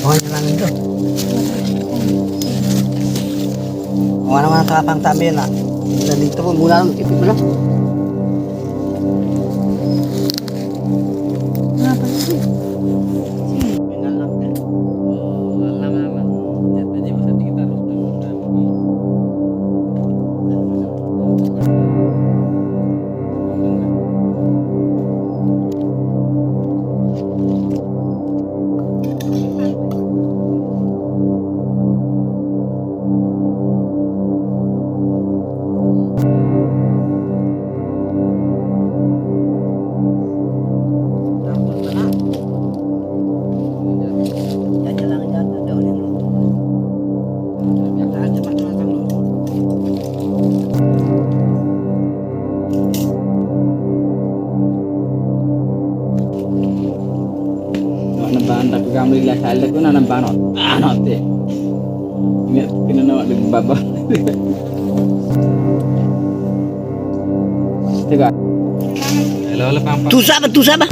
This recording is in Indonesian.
Oh, yan lang ito. Wala naman ang kapang tabi na. Dito po, mula lang, ipit mo lang. Nampak kami lah salah tu nak nampak not tu. Ingat kena nak dengan baba. Tengok. Hello, lepas. Tusa ba?